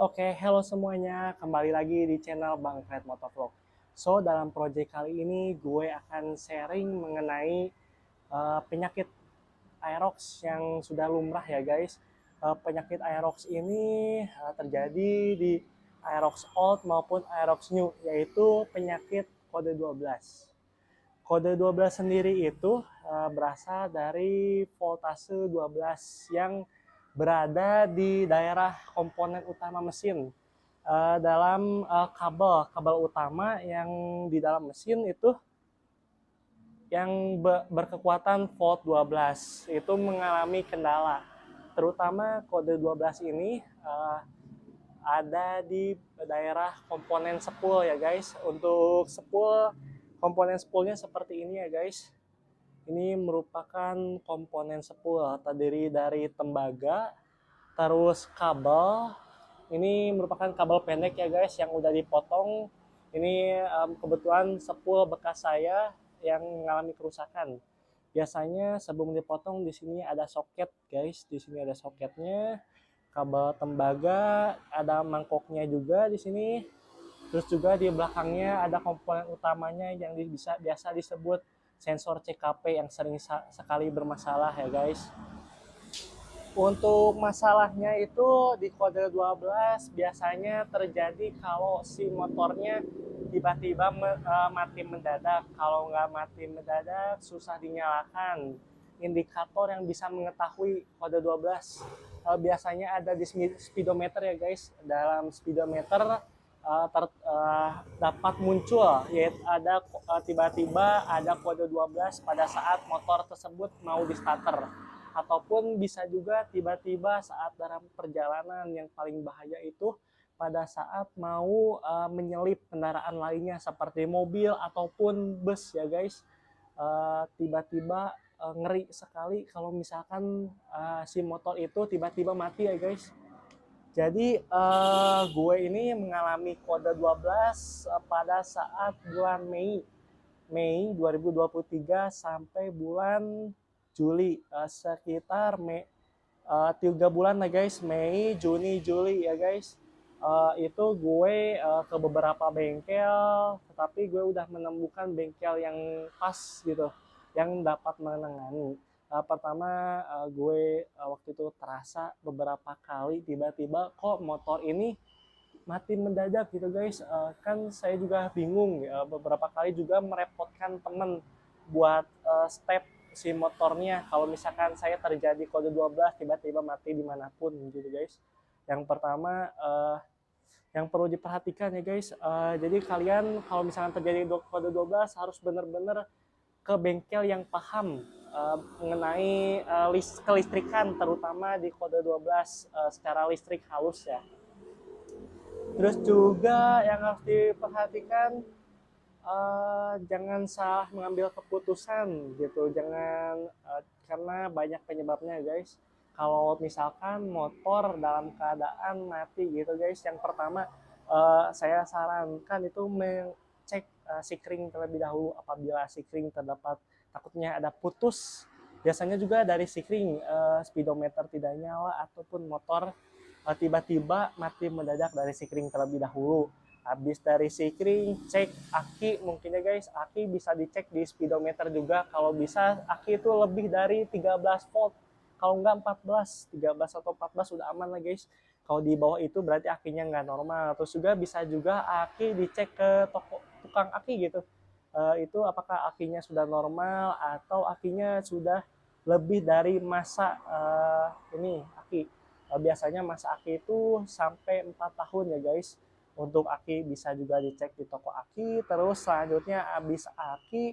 Oke, hello semuanya. Kembali lagi di channel Bang Fred Motovlog. So, dalam project kali ini gue akan sharing mengenai penyakit Aerox yang sudah lumrah ya guys. Penyakit Aerox ini terjadi di Aerox Old maupun Aerox New, yaitu penyakit kode 12. Kode 12 sendiri itu berasal dari voltase 12 yang berada di daerah komponen utama mesin. Dalam kabel utama yang di dalam mesin itu yang berkekuatan volt 12 itu mengalami kendala. Terutama kode 12 ini ada di daerah komponen spool ya guys. Untuk spool, komponen spoolnya seperti ini ya guys. Ini merupakan komponen spool terdiri dari tembaga, terus kabel. Ini merupakan kabel pendek ya guys yang udah dipotong. Ini kebetulan spool bekas saya yang mengalami kerusakan. Biasanya sebelum dipotong di sini ada soket guys, di sini ada soketnya. Kabel tembaga, ada mangkoknya juga di sini. Terus juga di belakangnya ada komponen utamanya yang biasa disebut sensor CKP yang sering sekali bermasalah ya guys. Untuk masalahnya itu di kode 12 biasanya terjadi kalau si motornya tiba-tiba mati mendadak. Kalau nggak mati mendadak susah dinyalakan. Indikator yang bisa mengetahui kode 12 biasanya ada di speedometer ya guys. Dalam speedometer dapat muncul, yaitu ada tiba-tiba ada kode 12 pada saat motor tersebut mau di starter, ataupun bisa juga tiba-tiba saat dalam perjalanan. Yang paling bahaya itu pada saat mau menyelip kendaraan lainnya seperti mobil ataupun bus ya guys. Tiba-tiba ngeri sekali kalau misalkan si motor itu tiba-tiba mati ya guys. Jadi gue ini mengalami kode 12 pada saat bulan Mei 2023 sampai bulan Juli, sekitar 3 bulan lah guys, Mei, Juni, Juli ya guys. Itu gue ke beberapa bengkel, tetapi gue udah menemukan bengkel yang pas gitu, yang dapat menangani. Pertama gue waktu itu terasa beberapa kali tiba-tiba kok motor ini mati mendadak gitu guys. Kan saya juga bingung ya, beberapa kali juga merepotkan temen buat step si motornya kalau misalkan saya terjadi kode 12 tiba-tiba mati dimanapun gitu guys. Yang pertama yang perlu diperhatikan ya guys, jadi kalian kalau misalkan terjadi kode 12 harus benar-benar ke bengkel yang paham mengenai kelistrikan, terutama di kode 12 secara listrik halus ya. Terus juga yang harus diperhatikan, jangan salah mengambil keputusan gitu, jangan karena banyak penyebabnya guys. Kalau misalkan motor dalam keadaan mati gitu guys, yang pertama saya sarankan itu mengecek sikring terlebih dahulu. Apabila sikring terdapat takutnya ada putus, biasanya juga dari sikring speedometer tidak nyala ataupun motor tiba-tiba mati mendadak dari sikring terlebih dahulu. Habis dari sikring, cek aki mungkin ya guys. Aki bisa dicek di speedometer juga. Kalau bisa aki itu lebih dari 13 volt. Kalau enggak 14, 13 atau 14 sudah aman lah guys. Kalau di bawah itu berarti akinya nggak normal. Terus juga bisa juga aki dicek ke toko tukang aki gitu. Itu apakah akinya sudah normal atau akinya sudah lebih dari masa ini aki. Biasanya masa aki itu sampai 4 tahun ya guys. Untuk aki bisa juga dicek di toko aki. Terus selanjutnya habis aki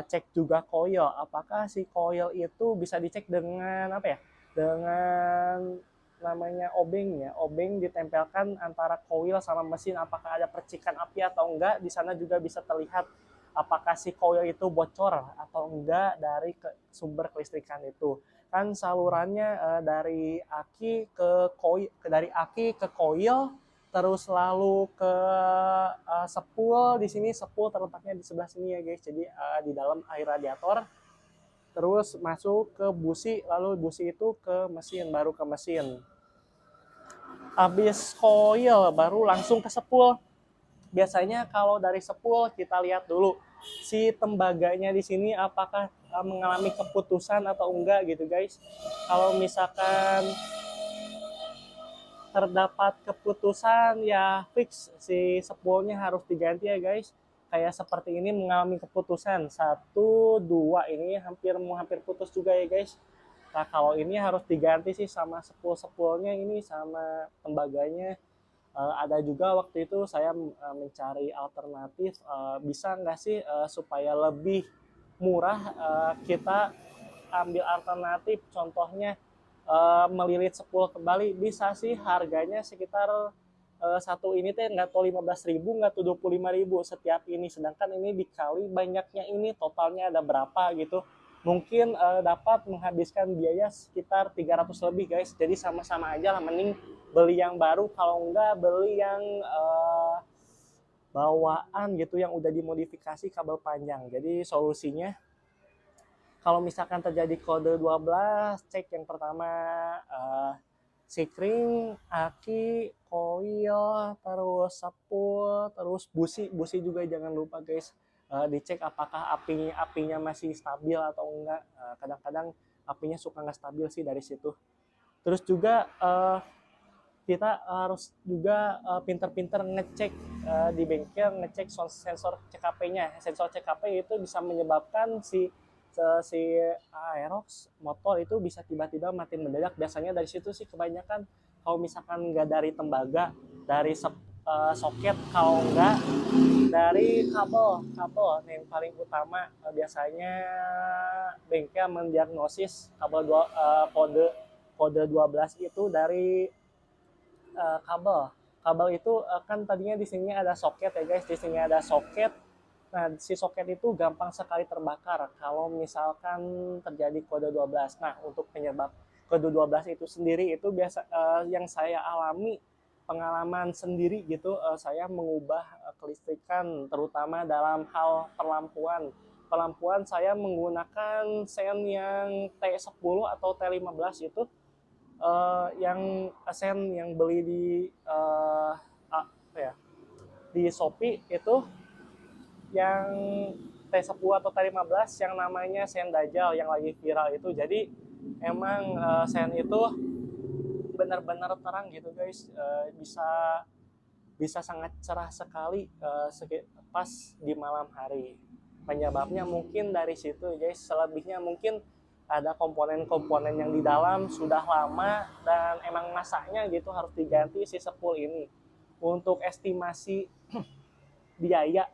cek juga koil. Apakah si koil itu bisa dicek dengan apa ya? Dengan namanya obeng ya. Obeng ditempelkan antara koil sama mesin, apakah ada percikan api atau enggak. Di sana juga bisa terlihat apakah si koil itu bocor atau enggak dari sumber kelistrikan itu. Kan salurannya dari aki ke koil, dari aki ke koil, terus lalu ke spool. Di sini spool terletaknya di sebelah sini ya guys. Jadi di dalam air radiator, terus masuk ke busi, lalu busi itu ke mesin, baru ke mesin. Habis coil baru langsung ke spool. Biasanya kalau dari spool kita lihat dulu si tembaganya di sini apakah mengalami keputusan atau enggak gitu guys. Kalau misalkan terdapat keputusan ya fix si spoolnya harus diganti ya guys. Kayak seperti ini mengalami keputusan 1 2 ini hampir putus juga ya guys. Nah kalau ini harus diganti sih sama spoolnya ini sama tembaganya. Ada juga waktu itu saya mencari alternatif bisa nggak sih supaya lebih murah kita ambil alternatif contohnya melilit spool kembali bisa sih harganya sekitar satu ini teh nggak tahu 15.000 nggak tahu 25.000 setiap ini sedangkan ini dikali banyaknya ini totalnya ada berapa gitu mungkin dapat menghabiskan biaya sekitar 300 lebih guys jadi sama-sama aja lah mending beli yang baru kalau enggak beli yang bawaan gitu yang udah dimodifikasi kabel panjang jadi solusinya kalau misalkan terjadi kode 12 cek yang pertama sikring, aki, koil, terus sepul, terus busi juga jangan lupa guys dicek apakah apinya masih stabil atau enggak. Kadang-kadang apinya suka nggak stabil sih dari situ. Terus juga kita harus juga pinter-pinter ngecek di bengkel ngecek sensor CKP-nya. Sensor CKP itu bisa menyebabkan si aerox motor itu bisa tiba-tiba mati mendadak. Biasanya dari situ sih kebanyakan kalau misalkan nggak dari tembaga, dari soket, kalau nggak dari kabel yang paling utama biasanya bengkel mendiagnosis kode 12 itu dari kabel itu kan tadinya di sini ada soket ya guys di sini ada soket. Nah, si soket itu gampang sekali terbakar kalau misalkan terjadi kode 12. Nah, untuk penyebab kode 12 itu sendiri itu biasa yang saya alami pengalaman sendiri gitu saya mengubah kelistrikan terutama dalam hal perlampuan. Perlampuan saya menggunakan sen yang T10 atau T15 itu yang sen yang beli di di Shopee itu yang T10 atau T15 yang namanya sen Dajjal yang lagi viral itu. Jadi emang sen itu benar-benar terang gitu guys. Bisa sangat cerah sekali pas di malam hari. Penyebabnya mungkin dari situ guys. Selebihnya mungkin ada komponen-komponen yang di dalam sudah lama dan emang masaknya gitu harus diganti si spool ini. Untuk estimasi biaya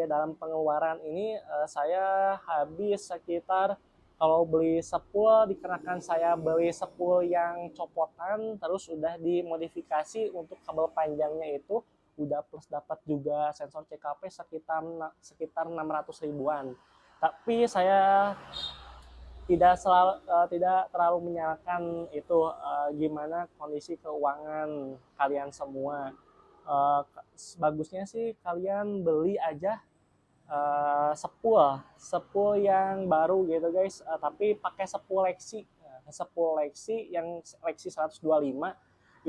dalam pengeluaran ini saya habis sekitar kalau beli spool dikenakan saya beli spool yang copotan terus udah dimodifikasi untuk kabel panjangnya itu udah plus dapat juga sensor CKP sekitar 600 ribuan. Tapi saya tidak terlalu menyalahkan itu gimana kondisi keuangan kalian semua. Bagusnya sih kalian beli aja sepul yang baru gitu guys tapi pakai sepul Lexi yang Lexi 125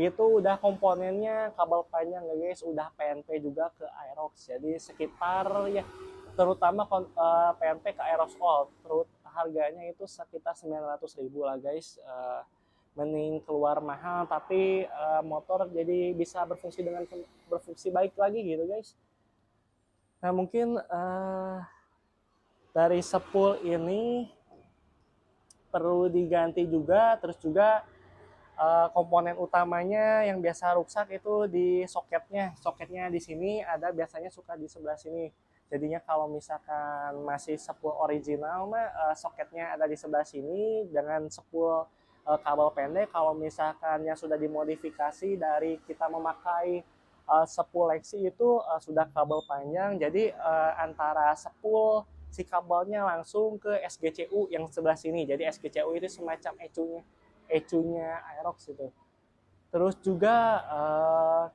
itu udah komponennya kabel panjang ya guys udah PNP juga ke Aerox jadi sekitar ya terutama PNP ke Aerox All harganya itu sekitar 900.000 lah guys mending keluar mahal tapi motor jadi bisa berfungsi baik lagi gitu guys. Nah mungkin dari spool ini perlu diganti juga terus juga komponen utamanya yang biasa rusak itu di soketnya di sini ada biasanya suka di sebelah sini jadinya kalau misalkan masih spool original mah soketnya ada di sebelah sini dengan spool kabel pendek kalau misalkan yang sudah dimodifikasi dari kita memakai spool Lexi itu sudah kabel panjang jadi antara spool si kabelnya langsung ke SGCU yang sebelah sini jadi SGCU itu semacam ecunya Aerox itu. Terus juga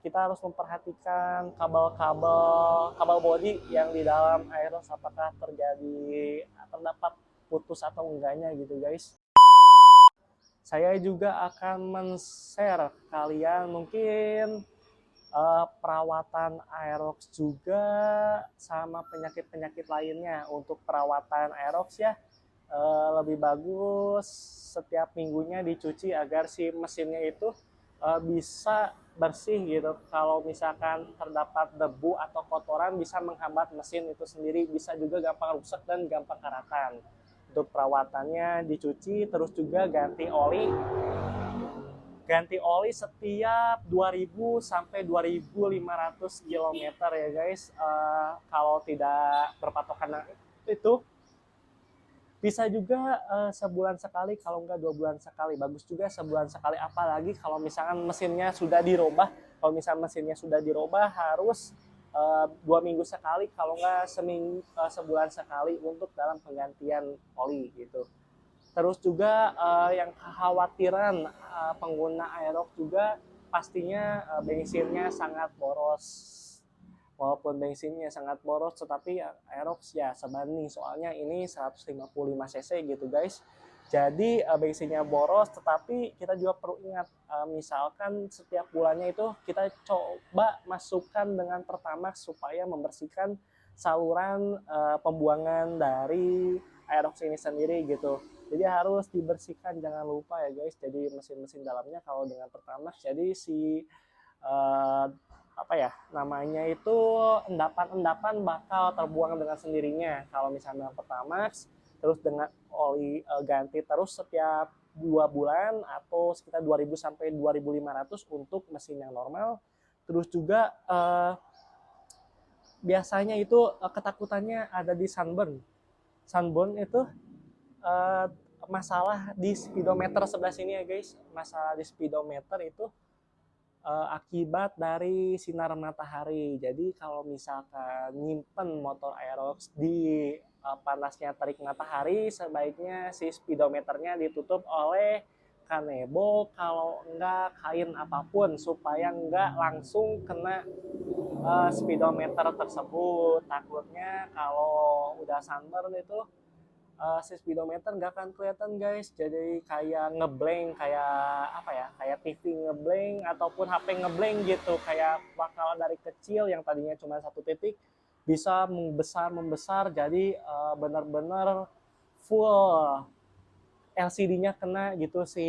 kita harus memperhatikan kabel bodi yang di dalam Aerox apakah terdapat putus atau enggaknya gitu guys. Saya juga akan men-share ke kalian mungkin perawatan Aerox juga sama penyakit-penyakit lainnya. Untuk perawatan Aerox ya lebih bagus setiap minggunya dicuci agar si mesinnya itu bisa bersih gitu. Kalau misalkan terdapat debu atau kotoran bisa menghambat mesin itu sendiri, bisa juga gampang rusak dan gampang karatan. Untuk perawatannya dicuci, terus juga ganti oli setiap 2000 sampai 2500 km ya guys. Kalau tidak berpatokan itu bisa juga sebulan sekali, kalau enggak 2 bulan sekali. Bagus juga sebulan sekali, apalagi kalau misalkan mesinnya sudah dirubah. Kalau misalkan mesinnya sudah dirubah harus 2 minggu sekali, kalau enggak sebulan sekali untuk dalam penggantian oli gitu. Terus juga yang kekhawatiran pengguna Aerox juga pastinya bensinnya sangat boros. Walaupun bensinnya sangat boros, tetapi Aerox ya sebanding, soalnya ini 155 cc gitu guys. Jadi bensinnya boros, tetapi kita juga perlu ingat misalkan setiap bulannya itu kita coba masukkan dengan Pertamax supaya membersihkan saluran pembuangan dari Aerox ini sendiri gitu. Jadi harus dibersihkan, jangan lupa ya guys. Jadi mesin-mesin dalamnya kalau dengan Pertamax, jadi si apa ya namanya itu, endapan-endapan bakal terbuang dengan sendirinya kalau misalnya Pertamax. Terus dengan oli ganti terus setiap 2 bulan atau sekitar 2000 sampai 2500 untuk mesin yang normal. Terus juga biasanya itu ketakutannya ada di sunburn. Sunburn itu uh, masalah di speedometer sebelah sini ya guys. Masalah di speedometer itu akibat dari sinar matahari. Jadi kalau misalkan nyimpen motor Aerox di panasnya terik matahari, sebaiknya si speedometernya ditutup oleh kanebo, kalau enggak kain apapun, supaya enggak langsung kena speedometer tersebut. Takutnya kalau udah sunburn itu si speedometer nggak akan kelihatan guys, jadi kayak ngeblank, kayak apa ya, kayak TV ngeblank ataupun HP ngeblank gitu, kayak bakal dari kecil yang tadinya cuma 1 titik bisa membesar, jadi benar-benar full LCD-nya kena gitu si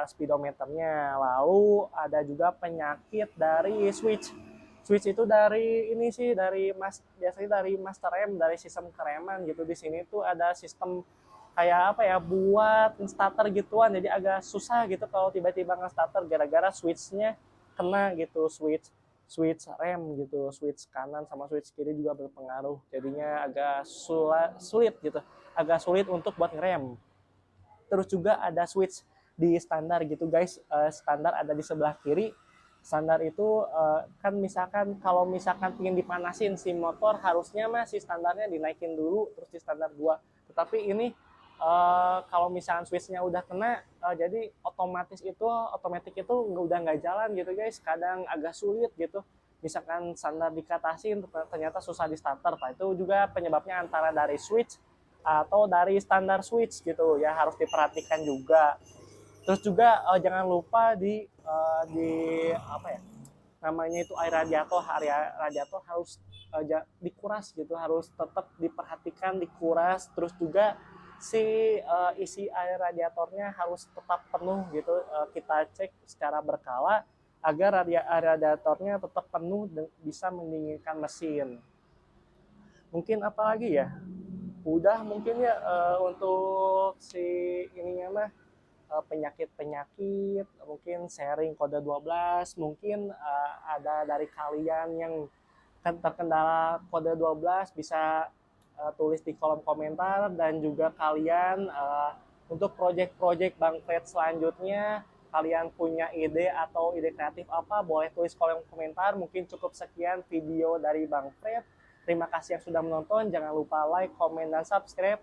speedometernya. Lalu ada juga penyakit dari switch. Switch itu dari ini sih, biasanya dari master rem, dari sistem kereman gitu. Di sini tuh ada sistem kayak apa ya, buat starter gituan, jadi agak susah gitu kalau tiba-tiba nge-starter gara-gara switchnya kena gitu. Switch rem gitu, switch kanan sama switch kiri juga berpengaruh, jadinya agak sulit gitu, agak sulit untuk buat ngerem. Terus juga ada switch di standar gitu guys. Standar ada di sebelah kiri. Standar itu kan misalkan kalau misalkan ingin dipanasin si motor, harusnya masih standarnya dinaikin dulu terus di standar 2. Tetapi ini kalau misalkan switchnya udah kena, jadi otomatis itu udah nggak jalan gitu guys. Kadang agak sulit gitu. Misalkan standar dikatasin ternyata susah di starter. Nah, itu juga penyebabnya antara dari switch atau dari standar switch gitu ya, harus diperhatikan juga. Terus juga jangan lupa di apa ya namanya itu, area radiator harus dikuras gitu, harus tetap diperhatikan, dikuras. Terus juga si isi air radiatornya harus tetap penuh gitu, kita cek secara berkala agar radiatornya tetap penuh dan bisa mendinginkan mesin. Mungkin apa lagi ya, udah mungkin ya untuk si ininya mah penyakit-penyakit mungkin sharing kode 12. Mungkin ada dari kalian yang terkendala kode 12 bisa tulis di kolom komentar. Dan juga kalian untuk project-project Bang Fred selanjutnya, kalian punya ide atau ide kreatif apa, boleh tulis kolom komentar. Mungkin cukup sekian video dari Bang Fred. Terima kasih yang sudah menonton. Jangan lupa like, komen, dan subscribe.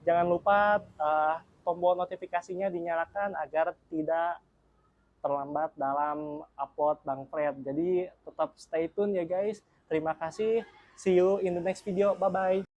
Jangan lupa tombol notifikasinya dinyalakan agar tidak terlambat dalam upload Bang Fred. Jadi tetap stay tune ya guys. Terima kasih. See you in the next video. Bye-bye.